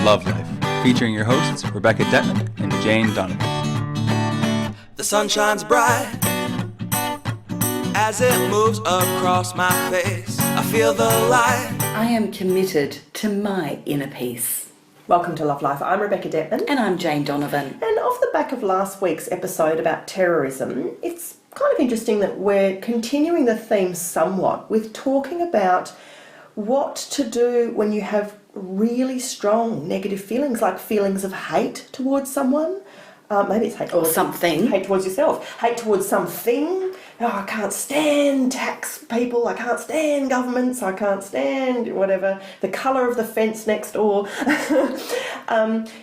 Love Life, featuring your hosts Rebecca Detman and Jane Donovan. The sun shines bright as it moves across my face. I feel the light. I am committed to my inner peace. Welcome to Love Life. I'm Rebecca Detman. And I'm Jane Donovan. And off the back of last week's episode about terrorism, it's kind of interesting that we're continuing the theme somewhat with talking about what to do when you have really strong negative feelings, like feelings of hate towards someone. Maybe it's hate towards something. Hate towards yourself. Hate towards something. Oh, I can't stand tax people. I can't stand governments. I can't stand whatever. The colour of the fence next door.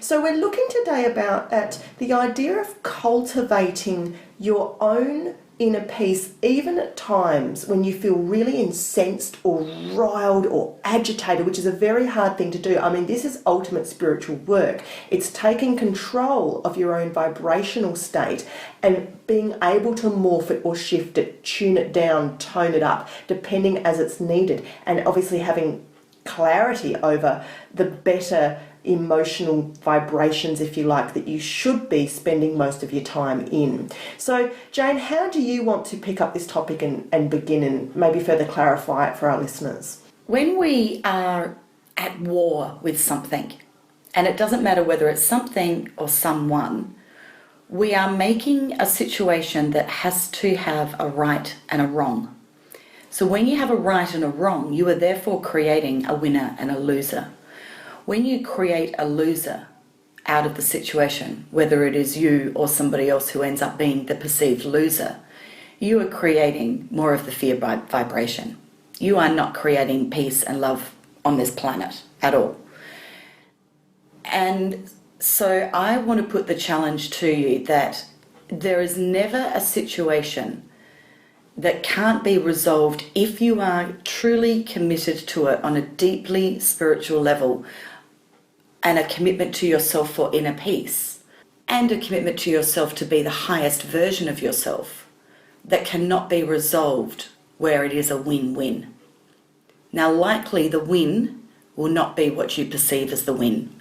So we're looking today at the idea of cultivating your own inner peace, even at times when you feel really incensed or riled or agitated, which is a very hard thing to do. I mean, this is ultimate spiritual work. It's taking control of your own vibrational state and being able to morph it or shift it, tune it down, tone it up, depending as it's needed. And obviously having clarity over the better emotional vibrations, if you like, that you should be spending most of your time in. So, Jane, how do you want to pick up this topic and begin and maybe further clarify it for our listeners? When we are at war with something, and it doesn't matter whether it's something or someone, we are making a situation that has to have a right and a wrong. So when you have a right and a wrong, you are therefore creating a winner and a loser. When you create a loser out of the situation, whether it is you or somebody else who ends up being the perceived loser, you are creating more of the fear vibration. You are not creating peace and love on this planet at all. And so I want to put the challenge to you that there is never a situation that can't be resolved if you are truly committed to it on a deeply spiritual level, and a commitment to yourself for inner peace, and a commitment to yourself to be the highest version of yourself, that cannot be resolved where it is a win-win. Now, likely the win will not be what you perceive as the win.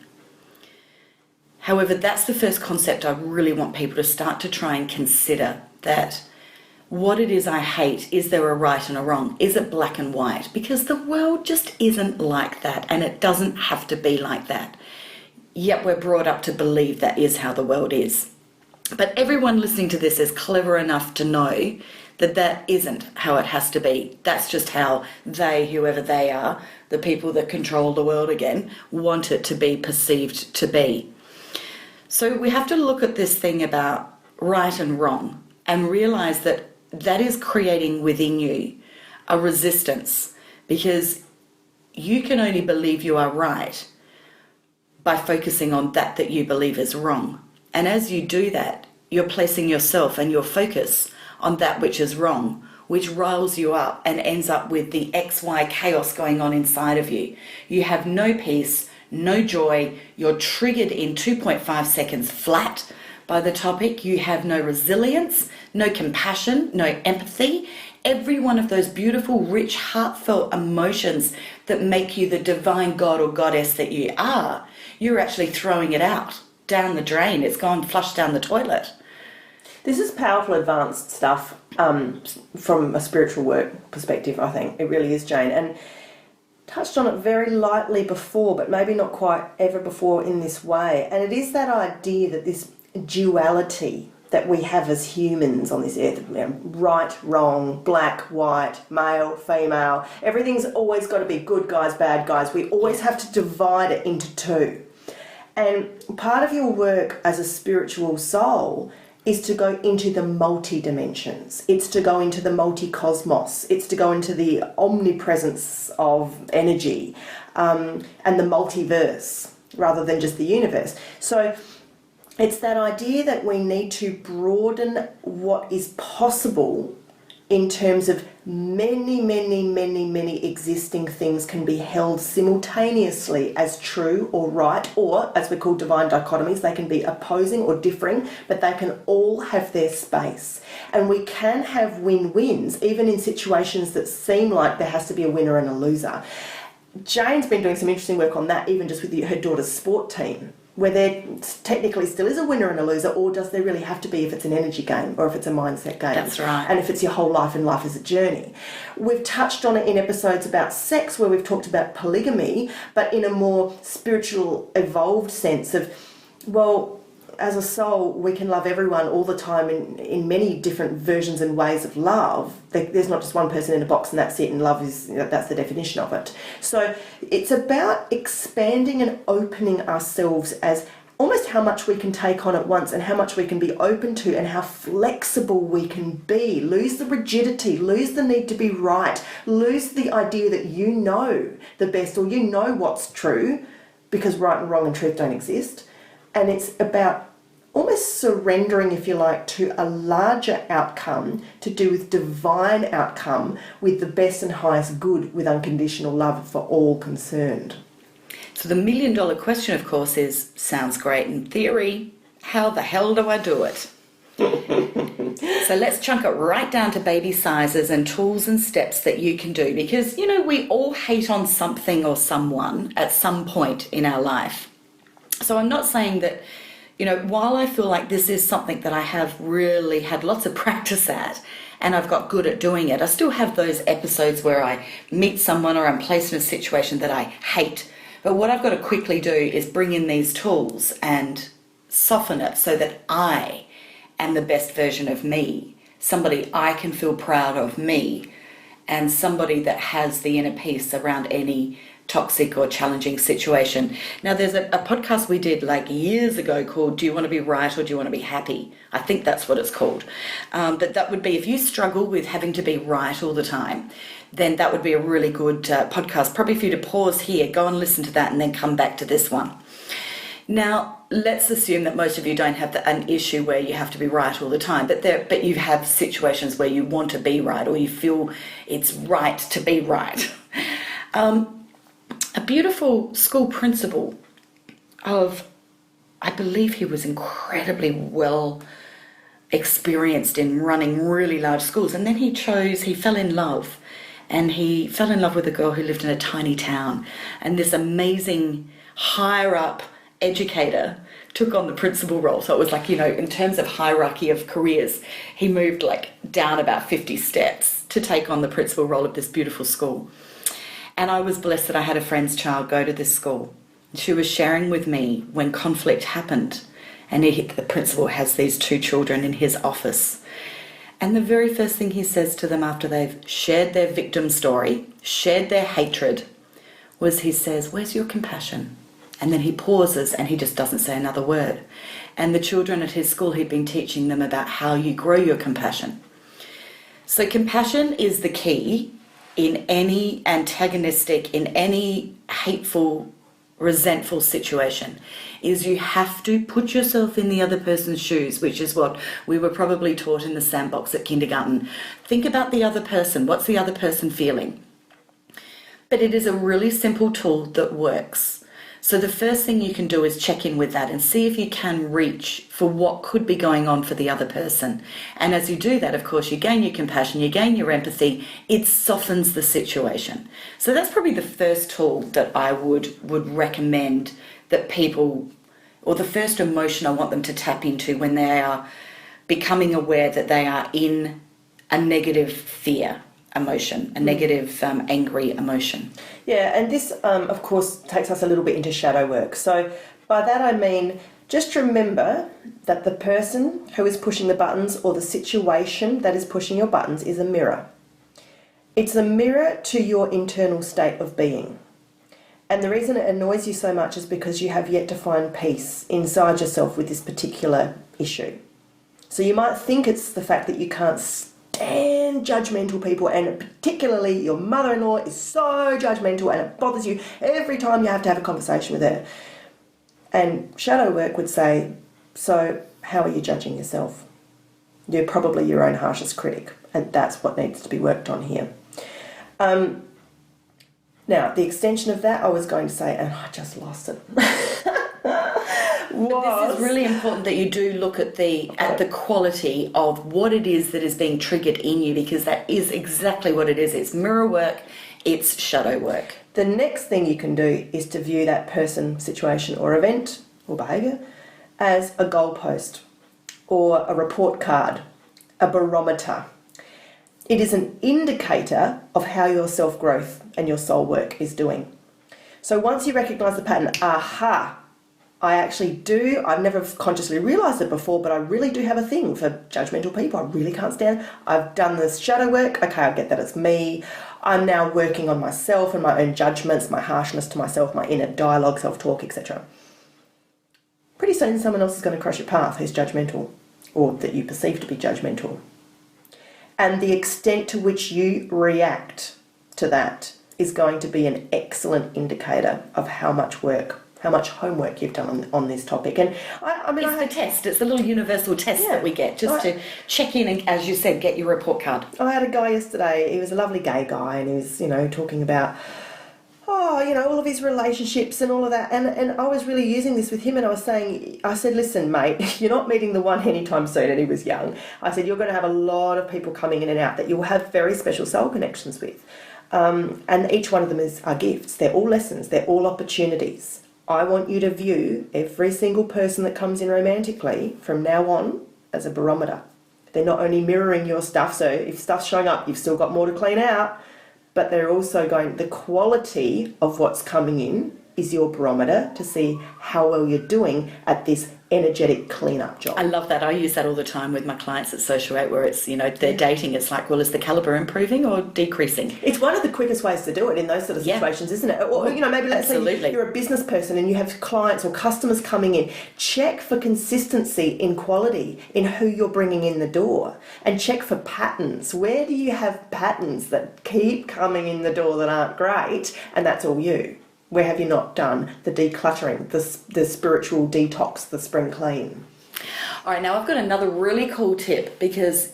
However, that's the first concept I really want people to start to try and consider, that what it is I hate, is there a right and a wrong? Is it black and white? Because the world just isn't like that, and it doesn't have to be like that. Yet we're brought up to believe that is how the world is. But everyone listening to this is clever enough to know that that isn't how it has to be. That's just how they, whoever they are, the people that control the world again, want it to be perceived to be. So we have to look at this thing about right and wrong and realize that that is creating within you a resistance, because you can only believe you are right by focusing on that you believe is wrong. And as you do that, you're placing yourself and your focus on that which is wrong, which riles you up and ends up with the XY chaos going on inside of you. You have no peace, no joy, you're triggered in 2.5 seconds flat by the topic. You have no resilience, no compassion, no empathy. Every one of those beautiful, rich, heartfelt emotions that make you the divine god or goddess that you are, you're actually throwing it out, down the drain. It's gone flushed down the toilet. This is powerful, advanced stuff from a spiritual work perspective, I think. It really is, Jane. And touched on it very lightly before, but maybe not quite ever before in this way. And it is that idea that this duality that we have as humans on this earth, right, wrong, black, white, male, female, everything's always got to be good guys, bad guys. We always have to divide it into two. And part of your work as a spiritual soul is to go into the multi-dimensions. It's to go into the multi-cosmos. It's to go into the omnipresence of energy and the multiverse rather than just the universe. So it's that idea that we need to broaden what is possible in terms of many existing things can be held simultaneously as true or right, or as we call divine dichotomies, they can be opposing or differing, but they can all have their space. And we can have win-wins, even in situations that seem like there has to be a winner and a loser. Jane's been doing some interesting work on that, even just with her daughter's sport team, where there technically still is a winner and a loser, or does there really have to be if it's an energy game or if it's a mindset game? That's right. And if it's your whole life and life is a journey. We've touched on it in episodes about sex, where we've talked about polygamy, but in a more spiritual, evolved sense of, well, as a soul, we can love everyone all the time in many different versions and ways of love. There's not just one person in a box and that's it, and love is, that's the definition of it. So it's about expanding and opening ourselves as almost how much we can take on at once and how much we can be open to and how flexible we can be. Lose the rigidity, lose the need to be right, lose the idea that you know the best or you know what's true, because right and wrong and truth don't exist. And it's about almost surrendering, if you like, to a larger outcome to do with divine outcome, with the best and highest good, with unconditional love for all concerned. So the $1 million question, of course, is, sounds great in theory, how the hell do I do it? So let's chunk it right down to baby sizes and tools and steps that you can do, because, you know, we all hate on something or someone at some point in our life. So I'm not saying that, you know, while I feel like this is something that I have really had lots of practice at and I've got good at doing it, I still have those episodes where I meet someone or I'm placed in a situation that I hate. But what I've got to quickly do is bring in these tools and soften it so that I am the best version of me, somebody I can feel proud of me, and somebody that has the inner peace around any toxic or challenging situation. Now, there's a podcast we did like years ago called Do You Want to Be Right or Do You Want to Be Happy? I think that's what it's called. That would be, if you struggle with having to be right all the time, then that would be a really good podcast. Probably for you to pause here, go and listen to that, and then come back to this one. Now, let's assume that most of you don't have an issue where you have to be right all the time, but you have situations where you want to be right or you feel it's right to be right. A beautiful school principal I believe he was incredibly well experienced in running really large schools, and then he fell in love, and he fell in love with a girl who lived in a tiny town, and this amazing higher up educator took on the principal role. So it was like, you know, in terms of hierarchy of careers, he moved like down about 50 steps to take on the principal role of this beautiful school. And I was blessed that I had a friend's child go to this school. She was sharing with me when conflict happened, and the principal has these two children in his office. And the very first thing he says to them after they've shared their victim story, shared their hatred, was he says, "Where's your compassion?" And then he pauses and he just doesn't say another word. And the children at his school, he'd been teaching them about how you grow your compassion. So compassion is the key in any antagonistic, in any hateful, resentful situation, is you have to put yourself in the other person's shoes, which is what we were probably taught in the sandbox at kindergarten. Think about the other person. What's the other person feeling? But it is a really simple tool that works. So the first thing you can do is check in with that and see if you can reach for what could be going on for the other person. And as you do that, of course, you gain your compassion, you gain your empathy, it softens the situation. So that's probably the first tool that I would recommend that people, or the first emotion I want them to tap into when they are becoming aware that they are in a negative fear emotion, a negative angry emotion. Yeah, and this, of course, takes us a little bit into shadow work. So by that I mean, just remember that the person who is pushing the buttons or the situation that is pushing your buttons is a mirror. It's a mirror to your internal state of being. And the reason it annoys you so much is because you have yet to find peace inside yourself with this particular issue. So you might think it's the fact that you can't stand judgmental people, and particularly your mother-in-law is so judgmental and it bothers you every time you have to have a conversation with her. And shadow work would say, so how are you judging yourself? You're probably your own harshest critic, and that's what needs to be worked on here. Now, the extension of that, I was going to say, and I just lost it. This is really important that you do look at the quality of what it is that is being triggered in you, because that is exactly what it is. It's mirror work, it's shadow work. The next thing you can do is to view that person, situation or event or behaviour as a goalpost or a report card, a barometer. It is an indicator of how your self-growth and your soul work is doing. So once you recognise the pattern, aha, I actually do, I've never consciously realised it before, but I really do have a thing for judgmental people. I really can't stand. I've done this shadow work. Okay, I get that it's me. I'm now working on myself and my own judgments, my harshness to myself, my inner dialogue, self-talk, etc. Pretty soon someone else is going to cross your path who's judgmental, or that you perceive to be judgmental. And the extent to which you react to that is going to be an excellent indicator of how much work, how much homework you've done on this topic. And I mean, it's the test. It's the little universal test that we get just to check in and, as you said, get your report card. I had a guy yesterday. He was a lovely gay guy, and he was, talking about, all of his relationships and all of that. And I was really using this with him, and I said, listen, mate, you're not meeting the one anytime soon. And he was young. I said, you're going to have a lot of people coming in and out that you'll have very special soul connections with. And each one of them are gifts. They're all lessons. They're all opportunities. I want you to view every single person that comes in romantically from now on as a barometer. They're not only mirroring your stuff, so if stuff's showing up, you've still got more to clean out, but they're also the quality of what's coming in is your barometer to see how well you're doing at this energetic clean-up job. I love that. I use that all the time with my clients at Social 8 where it's, they're dating. It's like, well, is the calibre improving or decreasing? It's one of the quickest ways to do it in those sort of situations, isn't it? Or, maybe let's say you're a business person and you have clients or customers coming in. Check for consistency in quality in who you're bringing in the door, and check for patterns. Where do you have patterns that keep coming in the door that aren't great, and that's all you? Where have you not done the decluttering, the spiritual detox, the spring clean? All right, now I've got another really cool tip, because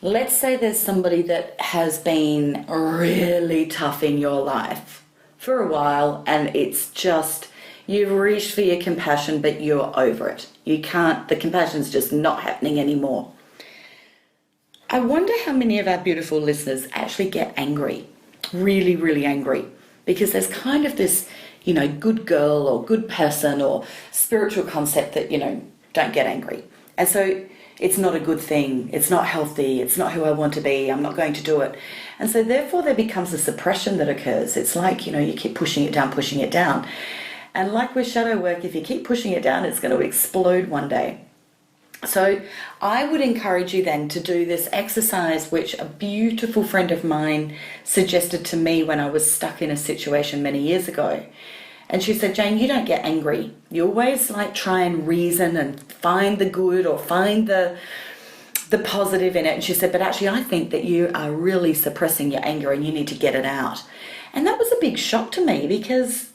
let's say there's somebody that has been really tough in your life for a while, and it's just, you've reached for your compassion, but you're over it. The compassion's just not happening anymore. I wonder how many of our beautiful listeners actually get angry, really, really angry. Because there's kind of this, good girl or good person or spiritual concept that, don't get angry. And so it's not a good thing. It's not healthy. It's not who I want to be. I'm not going to do it. And so therefore there becomes a suppression that occurs. It's like, you keep pushing it down. And like with shadow work, if you keep pushing it down, it's going to explode one day. So I would encourage you then to do this exercise, which a beautiful friend of mine suggested to me when I was stuck in a situation many years ago. And she said, Jane, you don't get angry. You always try and reason and find the good or find the positive in it. And she said, but actually I think that you are really suppressing your anger and you need to get it out. And that was a big shock to me, because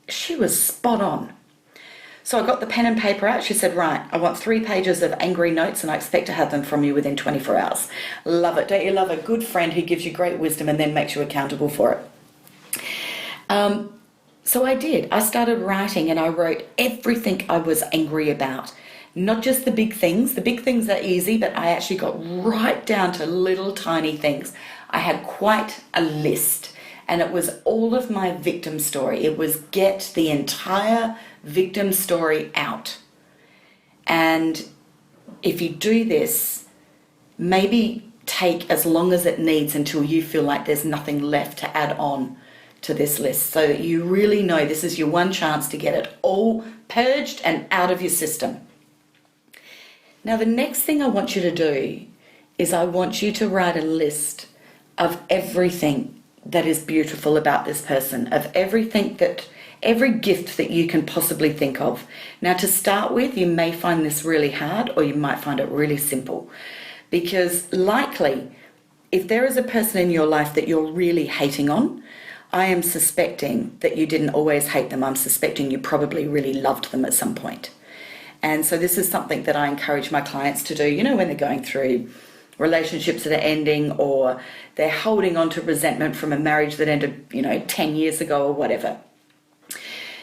she was spot on. So I got the pen and paper out. She said, right, I want 3 pages of angry notes and I expect to have them from you within 24 hours. Love it. Don't you love a good friend who gives you great wisdom and then makes you accountable for it? So I did. I started writing, and I wrote everything I was angry about. Not just the big things. The big things are easy, but I actually got right down to little tiny things. I had quite a list, and it was all of my victim story. It was get the entire victim story out. And if you do this, maybe take as long as it needs until you feel like there's nothing left to add on to this list, so that you really know this is your one chance to get it all purged and out of your system. Now, the next thing I want you to do is I want you to write a list of everything that is beautiful about this person, of every gift that you can possibly think of. Now, to start with, you may find this really hard, or you might find it really simple, because likely, if there is a person in your life that you're really hating on, I am suspecting that you didn't always hate them. I'm suspecting you probably really loved them at some point. And so this is something that I encourage my clients to do, when they're going through relationships that are ending, or they're holding on to resentment from a marriage that ended, 10 years ago or whatever.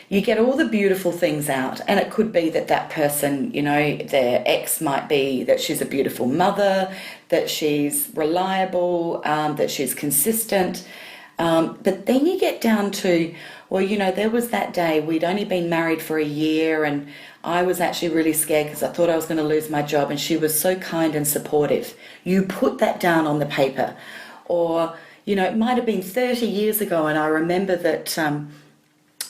You get all the beautiful things out, and it could be that person, their ex might be that she's a beautiful mother, that she's reliable, that she's consistent, But then you get down to, well, there was that day we'd only been married for a year and I was actually really scared because I thought I was going to lose my job, and she was so kind and supportive. You put that down on the paper. Or, it might have been 30 years ago and I remember that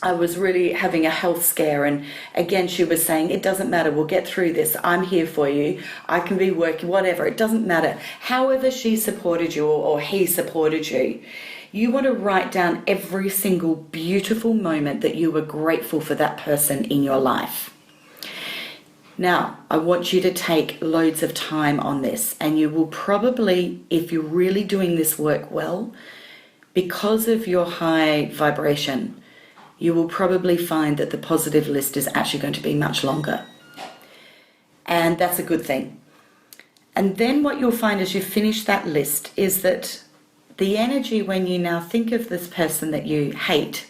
I was really having a health scare, and again she was saying, it doesn't matter, we'll get through this, I'm here for you, I can be working, whatever, it doesn't matter. However she supported you or he supported you, you want to write down every single beautiful moment that you were grateful for that person in your life. Now, I want you to take loads of time on this, and you will probably, if you're really doing this work well, because of your high vibration, you will probably find that the positive list is actually going to be much longer. And that's a good thing. And then what you'll find as you finish that list is that the energy when you now think of this person that you hate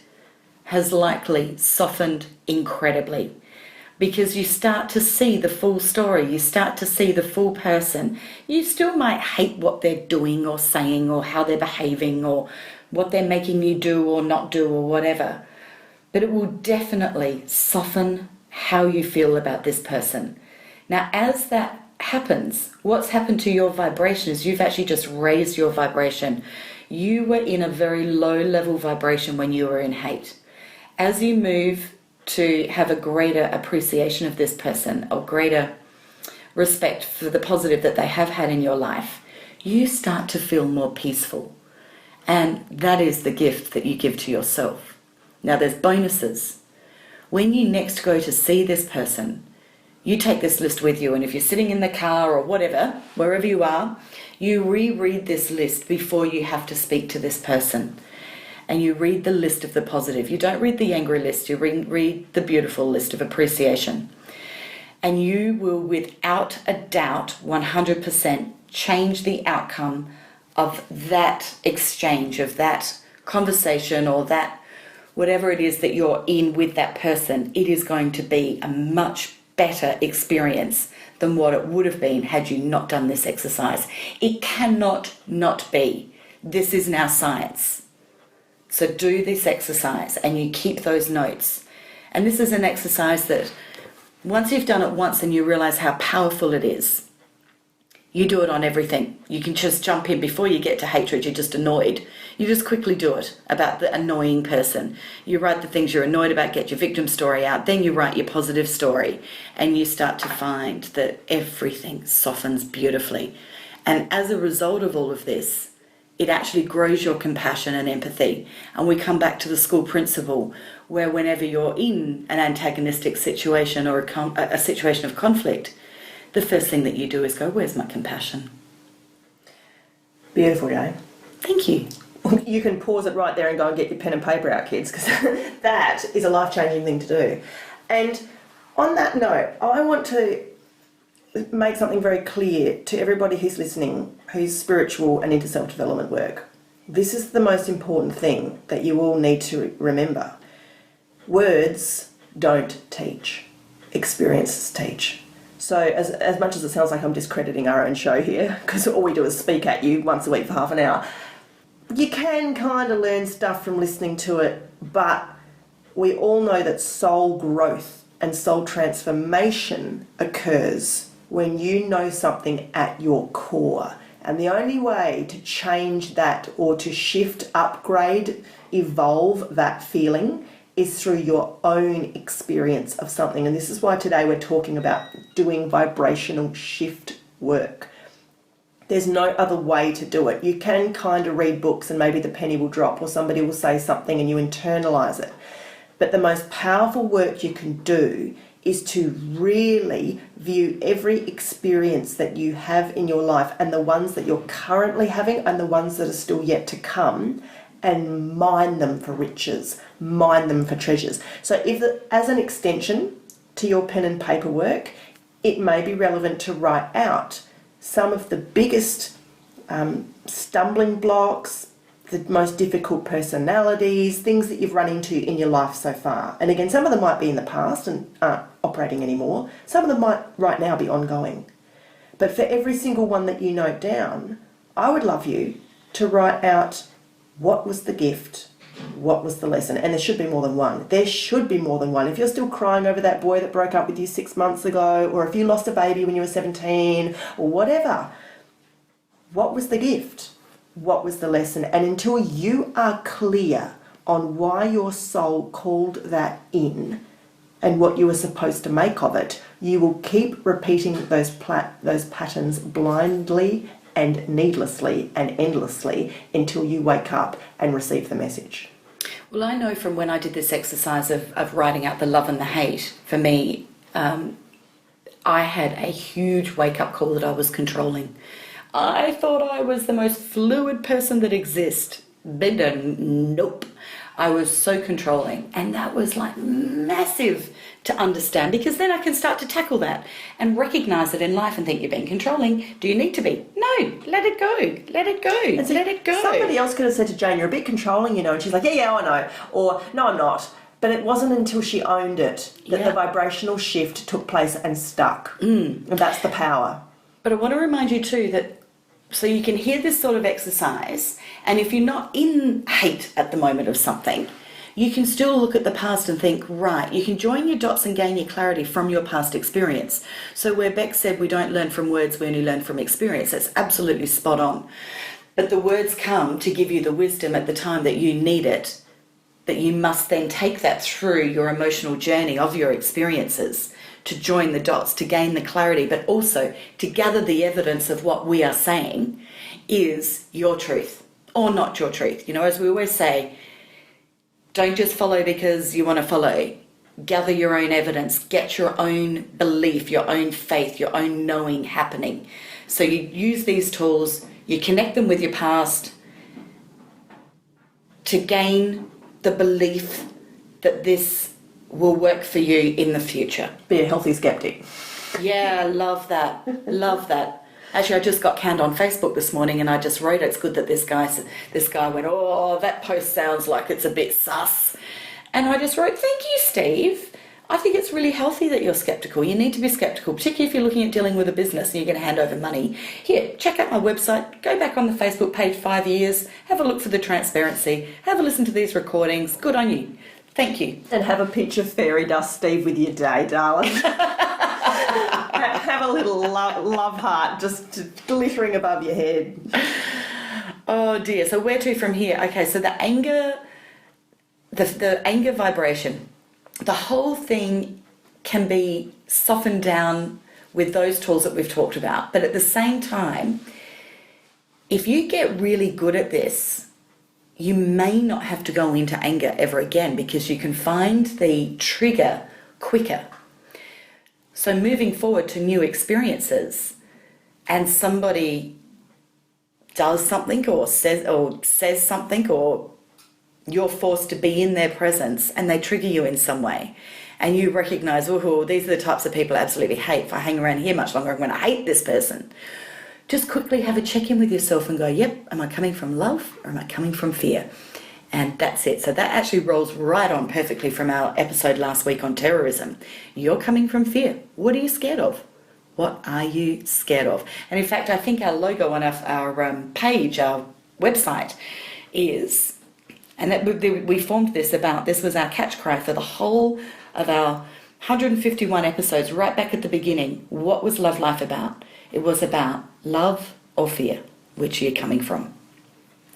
has likely softened incredibly, because you start to see the full story, you start to see the full person. You still might hate what they're doing or saying or how they're behaving or what they're making you do or not do or whatever, but it will definitely soften how you feel about this person. Now, as that happens, what's happened to your vibration is you've actually just raised your vibration. You were in a very low level vibration when you were in hate. As you move to have a greater appreciation of this person or greater respect for the positive that they have had in your life, you start to feel more peaceful. And that is the gift that you give to yourself. Now, there's bonuses. When you next go to see this person, you take this list with you, and if you're sitting in the car or whatever, wherever you are, you reread this list before you have to speak to this person. And you read the list of the positive. You don't read the angry list, you read the beautiful list of appreciation. And you will, without a doubt, 100% change the outcome of that exchange, of that conversation, or that whatever it is that you're in with that person. It is going to be a much better experience than what it would have been had you not done this exercise. It cannot not be. This is now science. So do this exercise and you keep those notes. And this is an exercise that once you've done it once and you realize how powerful it is, you do it on everything. You can just jump in before you get to hatred. You're just annoyed. You just quickly do it about the annoying person. You write the things you're annoyed about, get your victim story out, then you write your positive story, and you start to find that everything softens beautifully. And as a result of all of this, it actually grows your compassion and empathy. And we come back to the school principle, where whenever you're in an antagonistic situation or a situation of conflict, the first thing that you do is go, where's my compassion? Beautiful, Jane. Thank you. You can pause it right there and go and get your pen and paper out, kids, because that is a life-changing thing to do. And on that note, I want to make something very clear to everybody who's listening, who's spiritual and into self-development work. This is the most important thing that you all need to remember. Words don't teach. Experiences teach. So as much as it sounds like I'm discrediting our own show here, because all we do is speak at you once a week for half an hour, you can kind of learn stuff from listening to it, but we all know that soul growth and soul transformation occurs when you know something at your core. And the only way to change that or to shift, upgrade, evolve that feeling is through your own experience of something. And this is why today we're talking about doing vibrational shift work. There's no other way to do it. You can kind of read books and maybe the penny will drop or somebody will say something and you internalize it. But the most powerful work you can do is to really view every experience that you have in your life, and the ones that you're currently having and the ones that are still yet to come, and mine them for riches, mine them for treasures. So as an extension to your pen and paper work, it may be relevant to write out some of the biggest stumbling blocks, the most difficult personalities, things that you've run into in your life so far. And again, some of them might be in the past and aren't operating anymore. Some of them might right now be ongoing. But for every single one that you note down, I would love you to write out what was the gift? What was the lesson? And there should be more than one. There should be more than one. If you're still crying over that boy that broke up with you 6 months ago, or if you lost a baby when you were 17, or whatever, what was the gift? What was the lesson? And until you are clear on why your soul called that in and what you were supposed to make of it, you will keep repeating those patterns blindly and needlessly and endlessly until you wake up and receive the message. Well, I know from when I did this exercise of writing out the love and the hate, for me, I had a huge wake-up call that I was controlling. I thought I was the most fluid person that exists. But nope. I was so controlling. And that was like massive to understand, because then I can start to tackle that and recognize it in life and think, you're being controlling. Do you need to be? No, let it go. Let it go. Let it go. Somebody else could have said to Jane, you're a bit controlling, you know, and she's like, yeah, I know. Or, no, I'm not. But it wasn't until she owned it that the vibrational shift took place and stuck. And that's the power. But I want to remind you too that, so you can hear this sort of exercise, and if you're not in hate at the moment of something, you can still look at the past and think, right, you can join your dots and gain your clarity from your past experience. So where Beck said we don't learn from words, we only learn from experience, that's absolutely spot on. But the words come to give you the wisdom at the time that you need it, but you must then take that through your emotional journey of your experiences to join the dots, to gain the clarity, but also to gather the evidence of what we are saying is your truth or not your truth. You know, as we always say, don't just follow because you want to follow. Gather your own evidence, get your own belief, your own faith, your own knowing happening. So you use these tools, you connect them with your past to gain the belief that this will work for you in the future. Be a healthy skeptic. Yeah, love that. Love that. Actually, I just got canned on Facebook this morning, and I just wrote, it's good that this guy went, oh, that post sounds like it's a bit sus. And I just wrote, thank you, Steve. I think it's really healthy that you're skeptical. You need to be skeptical, particularly if you're looking at dealing with a business and you're going to hand over money. Here, check out my website, go back on the Facebook page 5 years, have a look for the transparency, have a listen to these recordings. Good on you. Thank you. And have a pinch of fairy dust, Steve, with your day, darling. Have a little love heart just glittering above your head. Oh dear. So where to from here? Okay, so the anger vibration, the whole thing can be softened down with those tools that we've talked about. But at the same time, if you get really good at this, you may not have to go into anger ever again, because you can find the trigger quicker. So moving forward to new experiences, and somebody does something or says something, or you're forced to be in their presence and they trigger you in some way, and you recognize, oh, these are the types of people I absolutely hate. If I hang around here much longer, I'm going to hate this person. Just quickly have a check-in with yourself and go, yep, am I coming from love or am I coming from fear? And that's it. So that actually rolls right on perfectly from our episode last week on terrorism. You're coming from fear. What are you scared of? What are you scared of? And in fact, I think our logo on our page, our website, is, and that we formed this was our catch cry for the whole of our 151 episodes, right back at the beginning. What was Love Life about? It was about love or fear. Which are you coming from?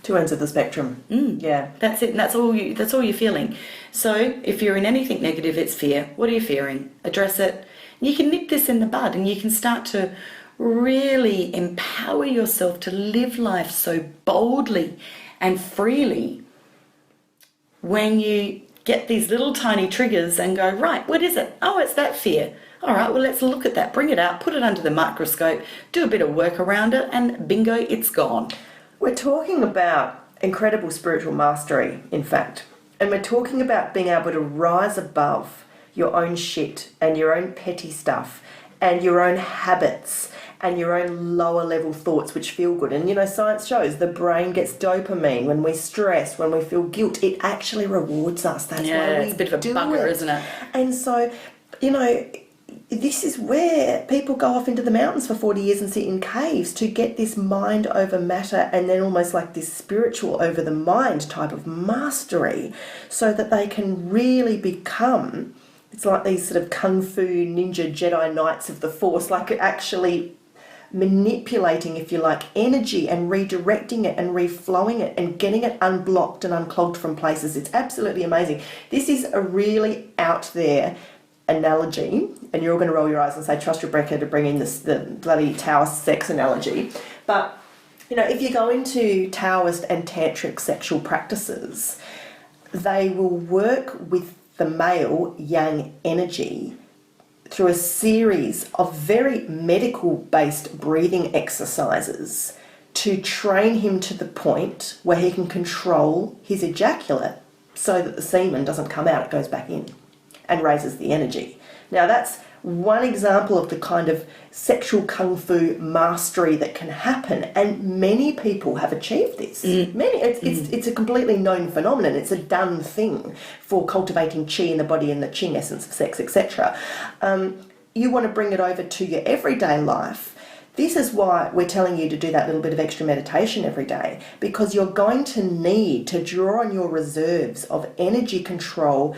Two ends of the spectrum. Yeah. That's it. And that's all you're feeling. So if you're in anything negative, it's fear. What are you fearing? Address it. And you can nip this in the bud, and you can start to really empower yourself to live life so boldly and freely when you get these little tiny triggers and go, right, what is it? Oh, it's that fear. All right, well, let's look at that, bring it out, put it under the microscope, do a bit of work around it, and bingo, it's gone. We're talking about incredible spiritual mastery, in fact. And we're talking about being able to rise above your own shit and your own petty stuff and your own habits and your own lower level thoughts which feel good. And, you know, science shows the brain gets dopamine when we stress, when we feel guilt. It actually rewards us. That's why we it's a bit of a bugger, isn't it? And so, you know, this is where people go off into the mountains for 40 years and sit in caves to get this mind over matter and then almost like this spiritual over the mind type of mastery, so that they can really become, it's like these sort of Kungfu Ninja Jedi Knights of the Force, like actually manipulating, if you like, energy and redirecting it and reflowing it and getting it unblocked and unclogged from places. It's absolutely amazing. This is a really out there analogy, and you're all going to roll your eyes and say, trust Rebecca to bring in the bloody Taoist sex analogy. But, you know, if you go into Taoist and Tantric sexual practices, they will work with the male yang energy through a series of very medical-based breathing exercises to train him to the point where he can control his ejaculate so that the semen doesn't come out, it goes back in and raises the energy. Now that's one example of the kind of sexual kung fu mastery that can happen, and many people have achieved this. It's a completely known phenomenon. It's a done thing for cultivating chi in the body and the qing essence of sex, etc. You want to bring it over to your everyday life. This is why we're telling you to do that little bit of extra meditation every day, because you're going to need to draw on your reserves of energy control,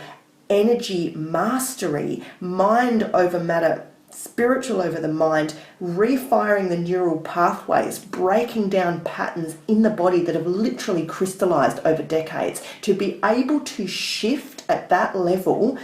energy mastery, mind over matter, spiritual over the mind, refiring the neural pathways, breaking down patterns in the body that have literally crystallized over decades, to be able to shift at that level.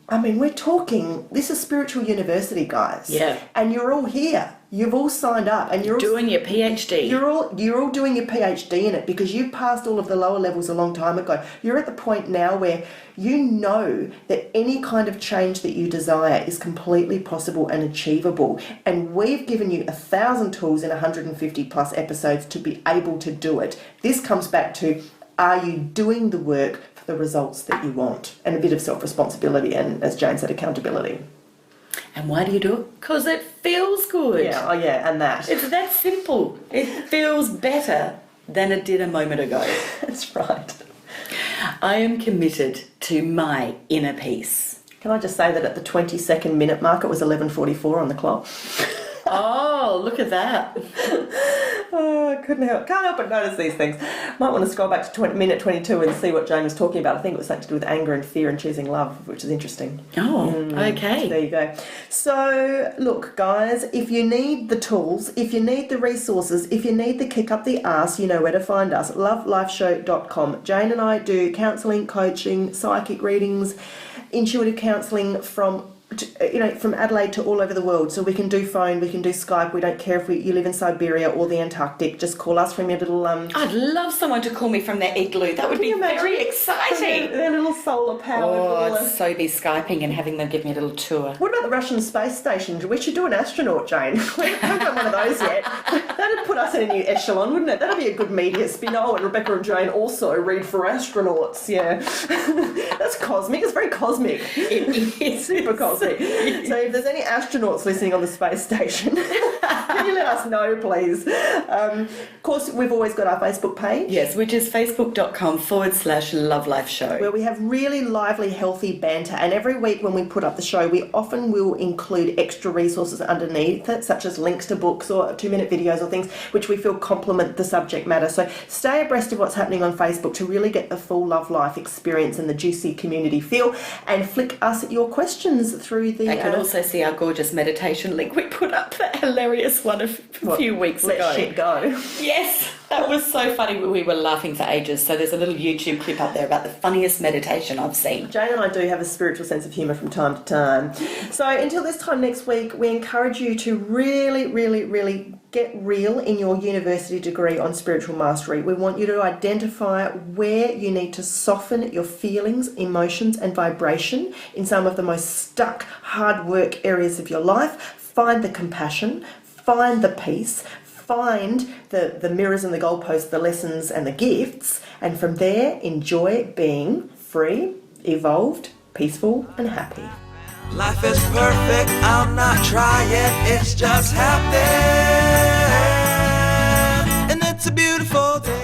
I mean, we're talking, this is spiritual university, guys. Yeah. And you're all here. You've all signed up, and you're all Doing your PhD. You're all doing your PhD in it, because you passed all of the lower levels a long time ago. You're at the point now where you know that any kind of change that you desire is completely possible and achievable. And we've given you 1,000 tools in 150 plus episodes to be able to do it. This comes back to, are you doing the work for the results that you want? And a bit of self-responsibility and, as Jane said, accountability. And why do you do it? Because it feels good. Yeah, oh yeah, and that. It's that simple. It feels better than it did a moment ago. That's right. I am committed to my inner peace. Can I just say that at the 22nd minute mark, it was 11:44 on the clock. Oh, look at that. Oh, I can't help but notice these things. Might want to scroll back to minute 22 and see what Jane was talking about. I think it was something to do with anger and fear and choosing love, which is interesting. Oh, okay. There you go. So, look, guys, if you need the tools, if you need the resources, if you need the kick up the arse, you know where to find us. lovelifeshow.com. Jane and I do counselling, coaching, psychic readings, intuitive counselling from Adelaide to all over the world. So we can do phone, we can do Skype. We don't care if you live in Siberia or the Antarctic. Just call us from your little I'd love someone to call me from their igloo. That would be very exciting. Their little solar powered. Oh, I'd so be Skyping and having them give me a little tour. What about the Russian space station? We should do an astronaut, Jane. We haven't got one of those yet. That'd put us in a new echelon, wouldn't it? That'd be a good media spin. Oh, and Rebecca and Jane also read for astronauts. Yeah. That's cosmic. It's very cosmic. It is. Super cosmic. So if there's any astronauts listening on the space station, can you let us know, please? Of course, we've always got our Facebook page. Yes, which is facebook.com/lovelifeshow. Where we have really lively, healthy banter. And every week when we put up the show, we often will include extra resources underneath it, such as links to books or 2-minute videos or things which we feel complement the subject matter. So stay abreast of what's happening on Facebook to really get the full Love Life experience and the juicy community feel. And flick us your questions through the... They can also see our gorgeous meditation link we put up, that hilarious one a few weeks ago. Let shit go. Yes, that was so funny. We were laughing for ages. So there's a little YouTube clip up there about the funniest meditation I've seen. Jane and I do have a spiritual sense of humour from time to time. So until this time next week, we encourage you to really, really, really get real in your university degree on spiritual mastery. We want you to identify where you need to soften your feelings, emotions and vibration in some of the most stuck, hard work areas of your life. Find the compassion, find the peace, find the mirrors and the goalposts, the lessons and the gifts, and from there enjoy being free, evolved, peaceful and happy. Life is perfect, I'll not try it, it's just happening. And it's a beautiful day.